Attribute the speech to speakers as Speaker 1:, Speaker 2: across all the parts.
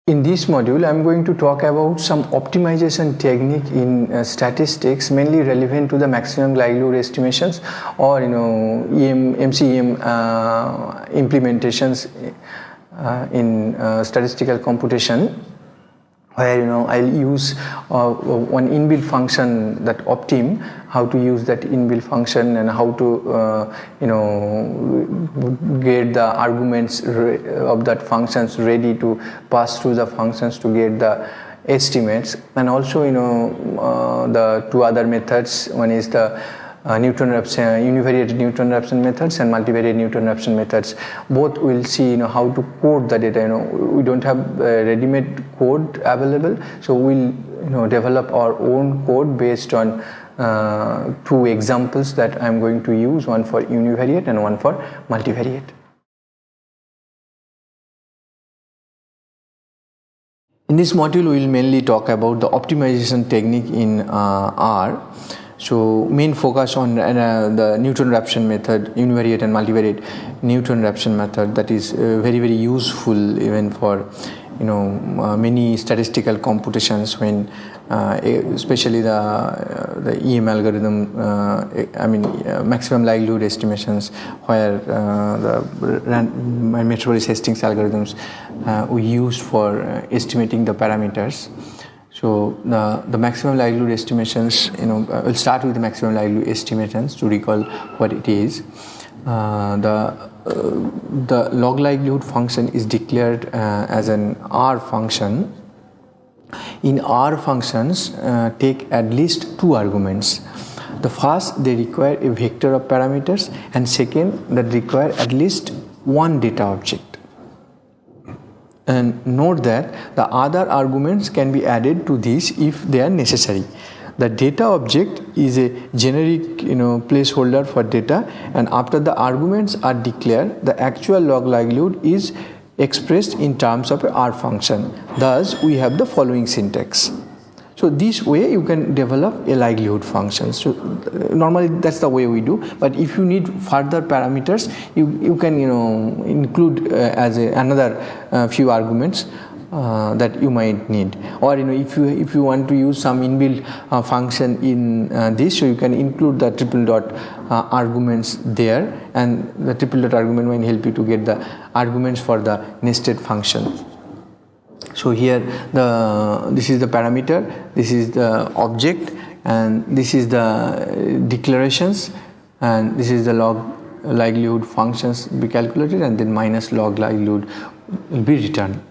Speaker 1: In this module, I am going to talk about some optimization technique in statistics, mainly relevant to the maximum likelihood estimations or MCEM implementations in statistical computation, where I'll use one inbuilt function, that optim, how to use that inbuilt function and how to get the arguments of that functions ready to pass through the functions to get the estimates. And also the two other methods, one is the univariate Newton-Raphson methods and multivariate Newton-Raphson methods. Both will see how to code the data. We don't have ready-made code available, so we'll develop our own code based on two examples that I'm going to use, one for univariate and one for multivariate. In this module, we will mainly talk about the optimization technique in R. So main focus on the Newton-Raphson method, univariate and multivariate Newton-Raphson method, that is very useful even for many statistical computations, when especially the EM algorithm, maximum likelihood estimations, where the metropolis Hastings algorithms we use for estimating the parameters. So the maximum likelihood estimations, we'll start with the maximum likelihood estimations to recall what it is. The log likelihood function is declared as an R function. In R functions, take at least two arguments. The first, they require a vector of parameters, and second, that require at least one data object. And note that the other arguments can be added to this if they are necessary. The data object is a generic placeholder for data, and after the arguments are declared, the actual log likelihood is expressed in terms of a R function. Thus, we have the following syntax. So this way you can develop a likelihood function. So normally that's the way we do, but if you need further parameters, you can include as another few arguments that you might need. Or if you want to use some inbuilt function in this, so you can include the triple dot arguments there, and the triple dot argument will help you to get the arguments for the nested function. So here this is the parameter, this is the object, and this is the declarations, and this is the log likelihood functions be calculated, and then minus log likelihood will be returned.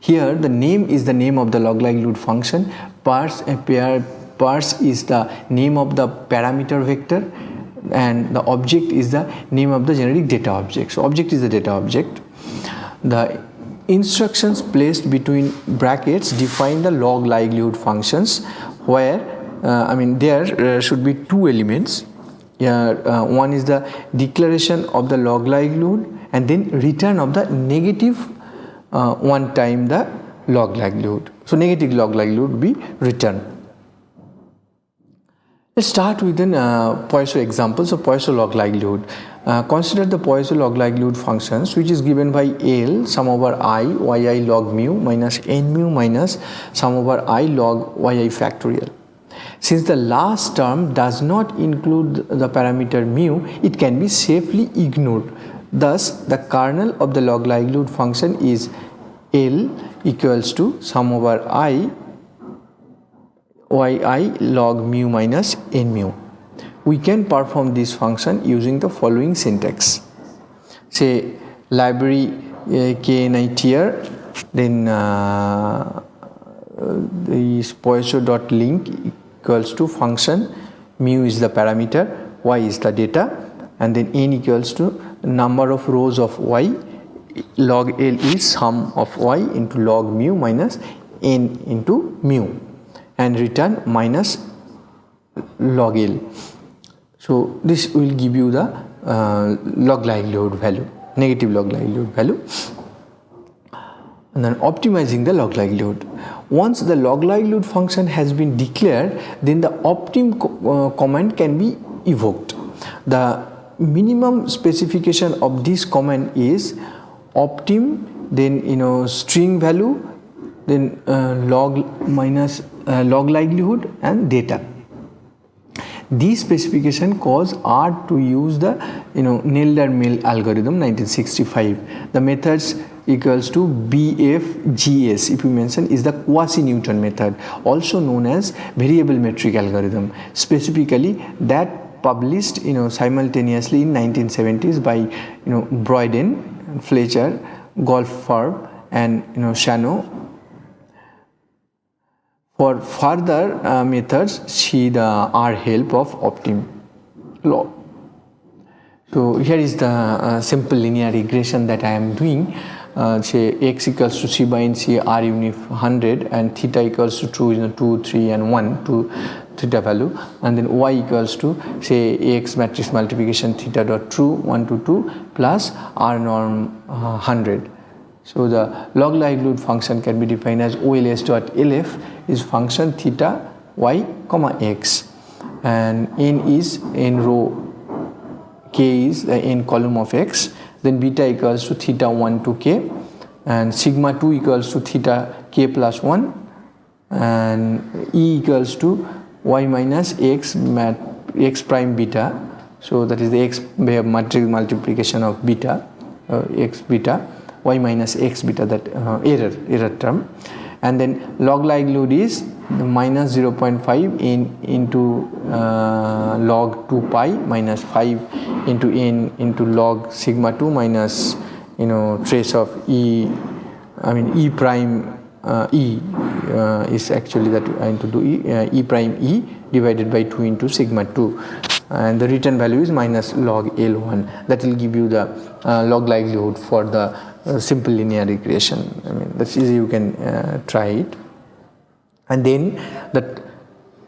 Speaker 1: Here the name is the name of the log likelihood function, parse is the name of the parameter vector, and the object is the name of the generic data object. So object is the data object. The instructions placed between brackets define the log likelihood functions, where there should be two elements. One is the declaration of the log likelihood, and then return of the negative one time the log likelihood. So negative log likelihood will be returned. Let's start with an Poisson example. So Poisson log likelihood. Consider the Poisson log likelihood functions, which is given by L sum over I yi log mu minus n mu minus sum over I log yi factorial. Since the last term does not include the parameter mu, it can be safely ignored. Thus, the kernel of the log likelihood function is L equals to sum over I yi log mu minus n mu. We can perform this function using the following syntax. Say library knit here, then the Poisson.link equals to function, mu is the parameter, y is the data, and then n equals to number of rows of y, log L is sum of y into log mu minus n into mu, and return minus log L. So this will give you the log likelihood value, negative log likelihood value. And then optimizing the log likelihood. Once the log likelihood function has been declared, then the optim command can be evoked. The minimum specification of this command is optim, then string value then log minus log likelihood and data. These specification cause R to use the Nelder-Mill algorithm 1965. The methods equals to BFGS, if you mention, is the quasi-Newton method, also known as variable metric algorithm, specifically that published simultaneously in 1970s by Broyden, Fletcher, Goldfarb and Shano. For further methods, see the R help of optim law. So here is the simple linear regression that I am doing. Say x equals to c by n c r unit 100 and theta equals to 2, 3 and 1 to theta value, and then y equals to say x matrix multiplication theta dot true 1 to 2 plus r norm 100. So the log likelihood function can be defined as OLS dot LF is function theta y comma x, and n is n row, k is the n column of x, then beta equals to theta 1 to k, and sigma 2 equals to theta k plus 1, and e equals to y minus x x prime beta. So that is the x matrix multiplication of beta, x beta, y minus x beta, that error term, and then log likelihood is the minus 0.5 into log 2 pi minus 5 into n into log sigma 2 minus trace of e, I mean e prime e is actually that into do e prime e divided by 2 into sigma 2, and the return value is minus log L1. That will give you the log likelihood for the simple linear regression. I mean, that's easy, you can try it, and then that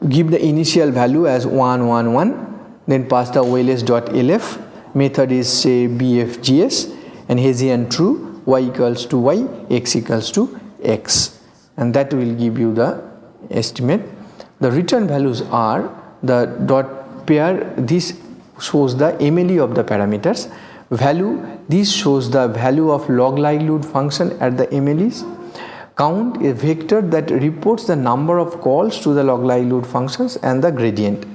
Speaker 1: give the initial value as 1 1 1, then pass the OLS dot LF. Method is say BFGS, and Hessian true, y equals to y, x equals to x, and that will give you the estimate. The return values are the dot pair. This shows the MLE of the parameters. Value, this shows the value of log likelihood function at the MLEs. Count, a vector that reports the number of calls to the log likelihood functions and the gradient.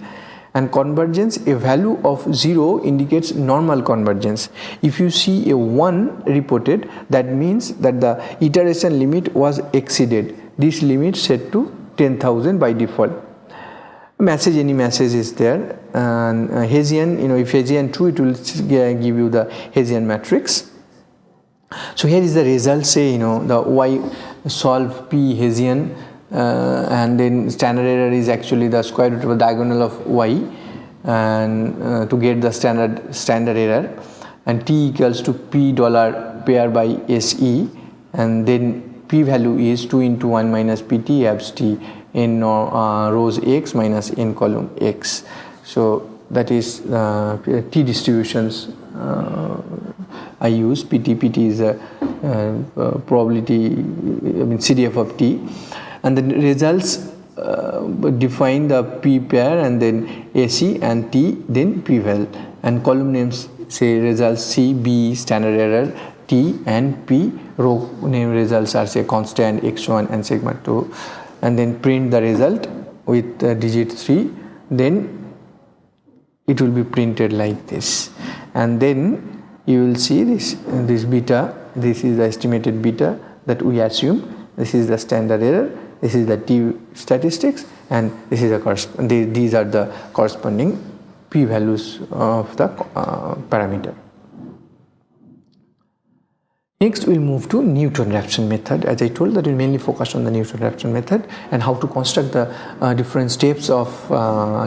Speaker 1: And convergence, a value of 0 indicates normal convergence. If you see a 1 reported, that means that the iteration limit was exceeded. This limit set to 10,000 by default. Message, any message is there, and Hessian, if Hessian true, it will give you the Hessian matrix. So here is the result, say the y solve p Hessian, and then standard error is actually the square root of the diagonal of y, and to get the standard error, and t equals to p dollar pair by se, and then p value is 2 into 1 minus pt abs t in rows x minus n column x. So that is t distributions I use. PT is a probability, I mean CDF of t, and the results define the p pair and then AC and t, then p val, and column names say results C, B, standard error, T and P. Row name results are say constant x1 and sigma 2, and then print the result with digit 3, then it will be printed like this, and then you will see this beta. This is the estimated beta that we assume. This is the standard error, this is the t statistics, and this is the these are the corresponding p values of the parameter. Next, we'll move to Newton-Raphson method. As I told, that we mainly focus on the Newton-Raphson method and how to construct the different steps of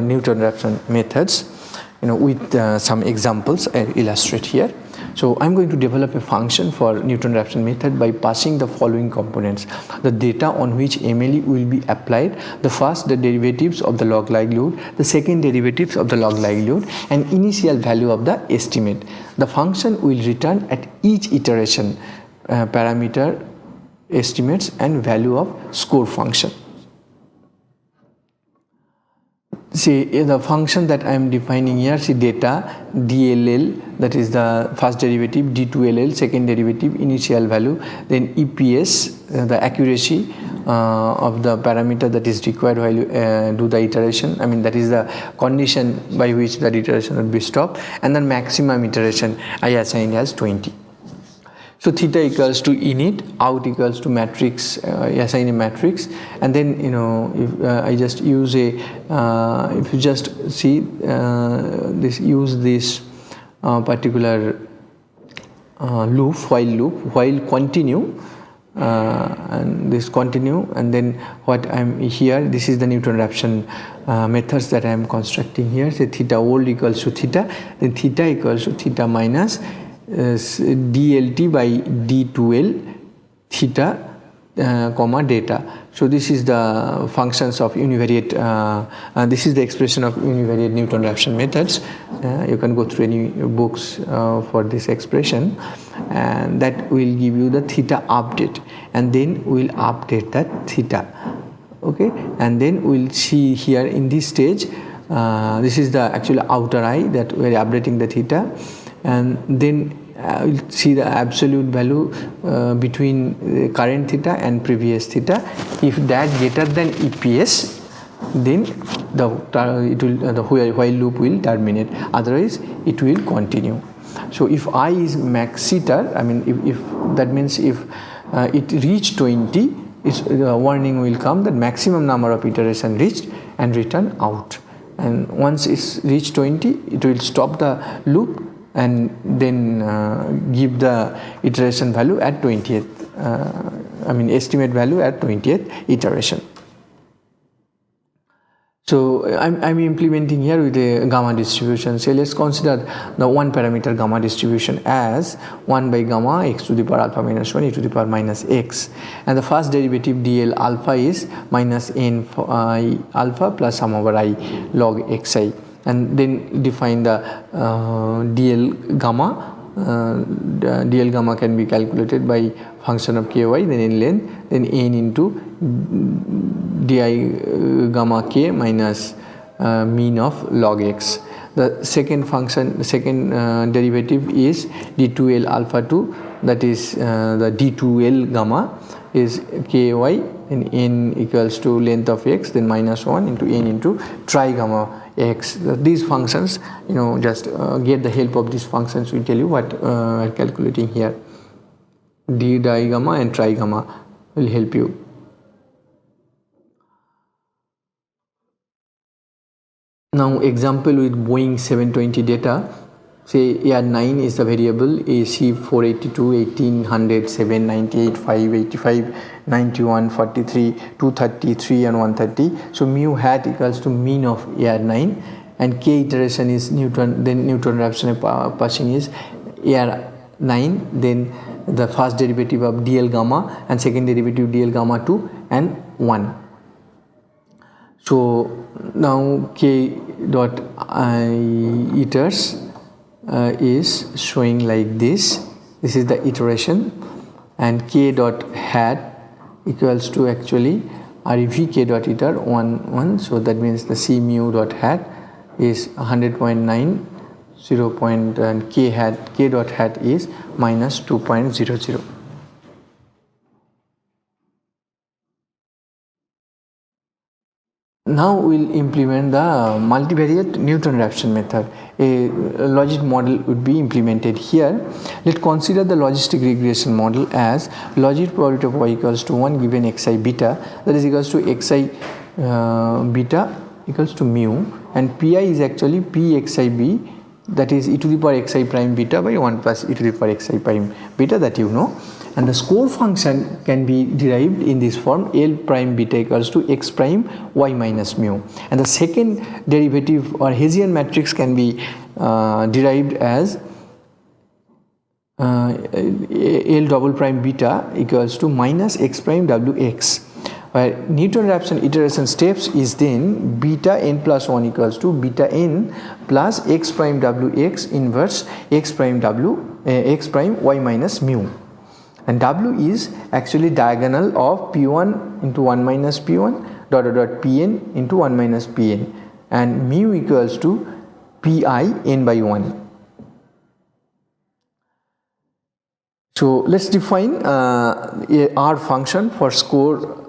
Speaker 1: Newton-Raphson methods, with some examples I illustrate here. So I'm going to develop a function for Newton-Raphson method by passing the following components: the data on which MLE will be applied, the first, the derivatives of the log likelihood, the second, derivatives of the log likelihood, and initial value of the estimate. The function will return at each iteration parameter, estimates, and value of score function. See, the function that I am defining here, see data DLL, that is the first derivative, D2LL, second derivative, initial value, then EPS, the accuracy of the parameter that is required while you do the iteration. I mean, that is the condition by which the iteration would be stopped, and then maximum iteration I assigned as 20. So theta equals to init, out equals to matrix, assign a matrix, and then if I just use a if you just see use this particular loop, while continue, and this continue, and then what I'm here, this is the Newton-Raphson methods that I am constructing here. Say theta old equals to theta, then theta equals to theta minus dlt by d2l theta comma data. So this is the functions of univariate, this is the expression of univariate Newton-Raphson methods. You can go through any books for this expression, and that will give you the theta update, and then we'll update that theta. Okay, and then we'll see here in this stage, this is the actual outer eye that we're updating the theta, and then we'll see the absolute value between the current theta and previous theta. If that greater than EPS, then the while loop will terminate, otherwise it will continue. So if I is max iter, I mean if that means if it reach 20, its warning will come that maximum number of iteration reached and return out, and once it's reached 20, it will stop the loop and then give the iteration value at 20th, I mean estimate value at 20th iteration. So I'm implementing here with a gamma distribution. So let's consider the one parameter gamma distribution as 1 by gamma x to the power alpha minus 1 e to the power minus x, and the first derivative dl alpha is minus n I alpha plus sum over I log xi, and then define the dl gamma. Dl gamma can be calculated by function of ky, then in length, then n into di gamma k minus mean of log x. The second function, second derivative is d2l alpha 2, that is the d2l gamma is ky, and n equals to length of x, then minus 1 into n into tri gamma x. These functions, just get the help of these functions. We tell you what we're calculating here. D di gamma and tri gamma will help you. Now example with Boeing 720 data. Say air 9 is the variable, AC 482, 1800, 798, 585, 91, 43, 233 and 130. So mu hat equals to mean of air 9, and k iteration is Newton, then Newton-Raphson passing is air 9, then the first derivative of dl gamma and second derivative dl gamma 2 and 1. So now k dot iters is showing like this. This is the iteration, and k dot hat equals to actually rev k dot iter 1 1. So that means the c mu dot hat is 100.9, 0. And k dot hat is minus 2.00. Now we'll implement the multivariate Newton-Raphson method. A logic model would be implemented here. Let's consider the logistic regression model as logic probability of y equals to 1 given xi beta, that is equals to xi beta equals to mu, and pi is actually p xi b, that is e to the power xi prime beta by 1 plus e to the power xi prime beta, that you know. And the score function can be derived in this form, L prime beta equals to x prime y minus mu. And the second derivative or Hessian matrix can be derived as L double prime beta equals to minus x prime wx, where Newton-Raphson iteration steps is then beta n plus 1 equals to beta n plus x prime wx inverse x prime y minus mu. And w is actually diagonal of p1 into 1 minus p1 dot pn into 1 minus pn, and mu equals to pi n by 1. So let's define a R function for score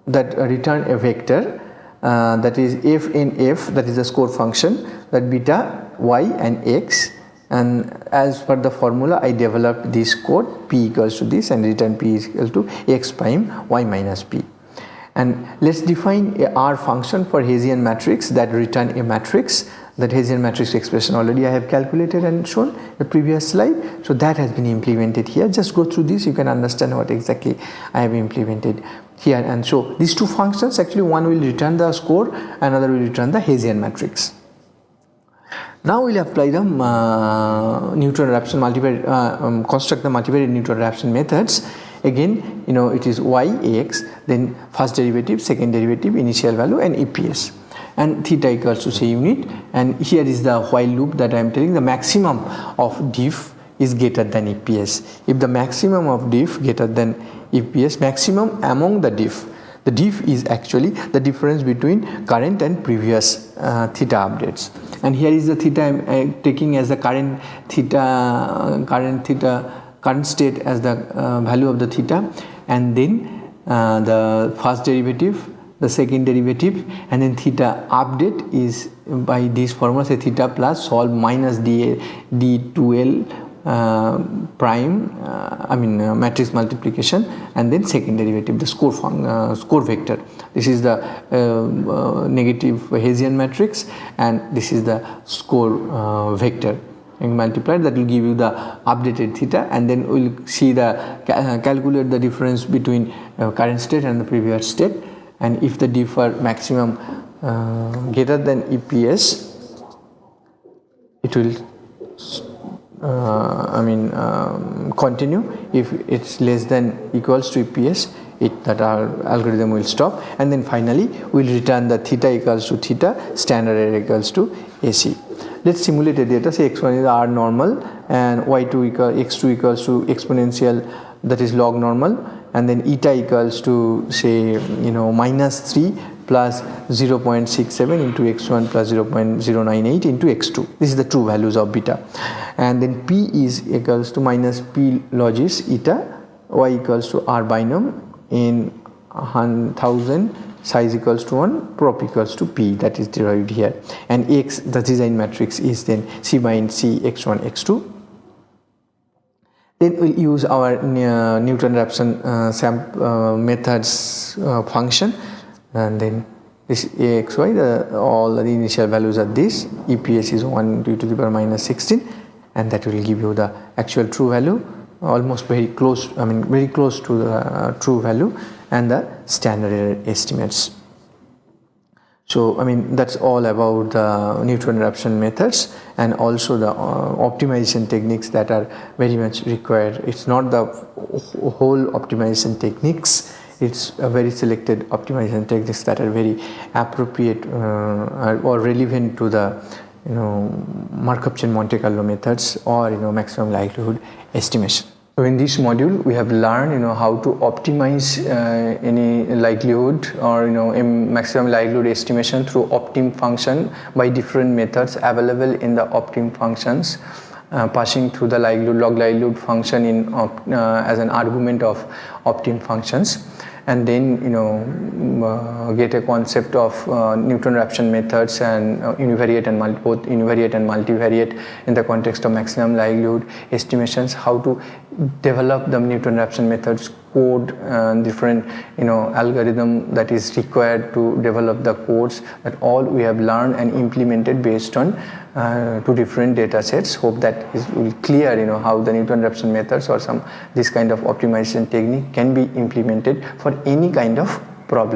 Speaker 1: that return a vector that is f in f, that is the score function, that beta, y and x, and as per the formula I developed this code, p equals to this and return p is equal to x prime y minus p. And let's define a R function for Hessian matrix that return a matrix. That Hessian matrix expression already I have calculated and shown the previous slide, so that has been implemented here. Just go through this, you can understand what exactly I have implemented here. And so these two functions, actually one will return the score, another will return the Hessian matrix. Now we'll apply the Newton-Raphson multivariate, construct the multivariate Newton-Raphson methods. Again, it is y, x, then first derivative, second derivative, initial value and EPS. And theta equals to say unit, and here is the while loop that I am telling. The maximum of diff is greater than EPS. If the maximum of diff greater than EPS, maximum among the diff is actually the difference between current and previous theta updates. And here is the theta I am taking as the current state as the value of the theta, and then the first derivative, the second derivative, and then theta update is by this formula, say theta plus solve minus d2l prime, matrix multiplication, and then second derivative, the score vector. This is the negative Hessian matrix, and this is the score vector. And multiply, that will give you the updated theta, and then we'll see the calculate the difference between current state and the previous state. And if the differ maximum greater than EPS, it will continue. If it's less than equals to EPS, that our algorithm will stop, and then finally we'll return the theta equals to theta, standard error equals to AC. Let's simulate a data. Say x1 is R normal and x2 equals to exponential, that is log normal, and then eta equals to say minus 3 plus 0.67 into x1 plus 0.098 into x2. This is the true values of beta. And then p is equals to minus p logis eta, y equals to R binom in 1000, size equals to 1, prop equals to p, that is derived here, and x, the design matrix, is then c by c x1 x2. Then we'll use our Newton-Raphson methods function, and then this axy, all the initial values are this, EPS is 1 to the power minus 16, and that will give you the actual true value, almost very close, very close to the true value, and the standard error estimates. So that's all about the Newton-Raphson methods, and also the optimization techniques that are very much required. It's not the whole optimization techniques, it's a very selected optimization techniques that are very appropriate or relevant to the Markov chain Monte Carlo methods or maximum likelihood estimation. So in this module we have learned how to optimize any likelihood or a maximum likelihood estimation through optim function by different methods available in the optim functions, passing through the log likelihood function in as an argument of optim functions, and then get a concept of Newton-Raphson methods and both univariate and multivariate in the context of maximum likelihood estimations, how to develop the Newton-Raphson methods code, different algorithm that is required to develop the codes. That all we have learned and implemented based on two different data sets. Hope that will clear how the Newton-Raphson methods or this kind of optimization technique can be implemented for any kind of problem.